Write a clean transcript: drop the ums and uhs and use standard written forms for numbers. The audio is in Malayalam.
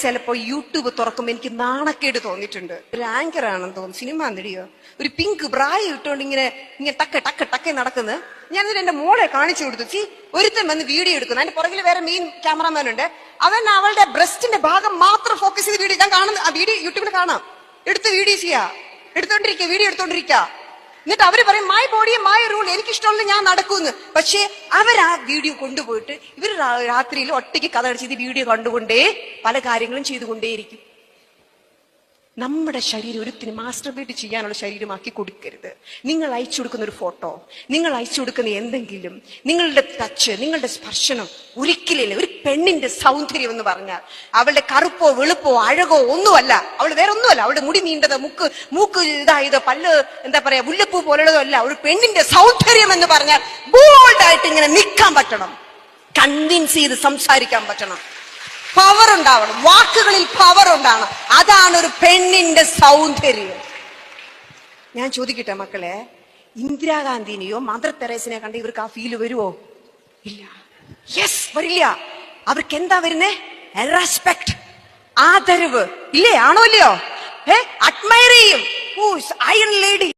ചിലപ്പോ യൂട്യൂബ് തുറക്കുമ്പോ എനിക്ക് നാണക്കേട് തോന്നിയിട്ടുണ്ട്. ഒരു ആങ്കർ ആണെന്ന് തോന്നുന്നു, സിനിമ എന്തിടിയോ, ഒരു പിങ്ക് ബ്രായ ഇട്ടുകൊണ്ട് ഇങ്ങനെ ഇങ്ങനെ ടക്കെ നടക്കുന്നത്. ഞാനിതിൽ എന്റെ മോളെ കാണിച്ചു കൊടുത്തു. ഒരുത്തൻ വന്ന് വീഡിയോ എടുക്കുന്നു, അതിന്റെ പുറകിൽ വേറെ മെയിൻ ക്യാമറമാൻ ഉണ്ട്. അവൻ അവളുടെ ബ്രസ്റ്റിന്റെ ഭാഗം മാത്രം ഫോക്കസ് ചെയ്ത് വീഡിയോ, ഞാൻ കാണുന്ന ആ വീഡിയോ യൂട്യൂബിൽ കാണാം. എടുത്ത് വീഡിയോ ചെയ്യാ, വീഡിയോ എടുത്തോണ്ടിരിക്കുക. എന്നിട്ട് അവര് പറയും മൈ ബോഡി മൈ റൂൾ, എനിക്കിഷ്ടമുള്ള ഞാൻ നടക്കൂന്ന്. പക്ഷെ അവരാ വീഡിയോ കൊണ്ടുപോയിട്ട് ഇവർ രാത്രിയിൽ ഒറ്റയ്ക്ക് കഥ അടിച്ച് വീഡിയോ കണ്ടുകൊണ്ടേ പല കാര്യങ്ങളും ചെയ്തുകൊണ്ടേയിരിക്കും. നമ്മുടെ ശരീരം ഒരുത്തിന് മാസ്റ്റർബേറ്റ് ചെയ്യാനുള്ള ശരീരമാക്കി കൊടുക്കരുത്. നിങ്ങൾ അയച്ചു കൊടുക്കുന്ന ഒരു ഫോട്ടോ, നിങ്ങൾ അയച്ചു കൊടുക്കുന്ന എന്തെങ്കിലും, നിങ്ങളുടെ ടച്ച്, നിങ്ങളുടെ സ്പർശനം ഒരിക്കലില്ല. ഒരു പെണ്ണിന്റെ സൗന്ദര്യം എന്ന് പറഞ്ഞാൽ അവളുടെ കറുപ്പോ വെളുപ്പോ അഴകോ ഒന്നുമല്ല, അവൾ വേറെ ഒന്നുമല്ല. അവളുടെ മുടി നീണ്ടത്, മൂക്ക് ഇതായത്, പല്ല് എന്താ പറയാ മുല്ലപ്പൂ പോലുള്ളതോ അല്ല. ഒരു പെണ്ണിന്റെ സൗന്ദര്യം എന്ന് പറഞ്ഞാൽ ബോൾഡായിട്ട് ഇങ്ങനെ നിൽക്കാൻ പറ്റണം, കൺവിൻസ് ചെയ്ത് സംസാരിക്കാൻ പറ്റണം, പവർ ഉണ്ടാവണം, വാക്കുകളിൽ പവർ ഉണ്ടാവണം. അതാണ് ഒരു പെണ്ണിന്റെ സൗന്ദര്യം. ഞാൻ ചോദിക്കട്ടെ മക്കളെ, ഇന്ദിരാഗാന്ധിനെയോ മദർ തെരേസിനെയോ കണ്ട് ഇവർക്ക് ആ ഫീല് വരുവോ? ഇല്ല. യെസ്, വരില്ല. അവർക്ക് എന്താ വരുന്നേ? റെസ്പെക്ട്, ആദരവ്. ഇല്ലേ? ആണോ ഇല്ലയോ? അഡ്മയർ ചെയ്യും. Iron lady.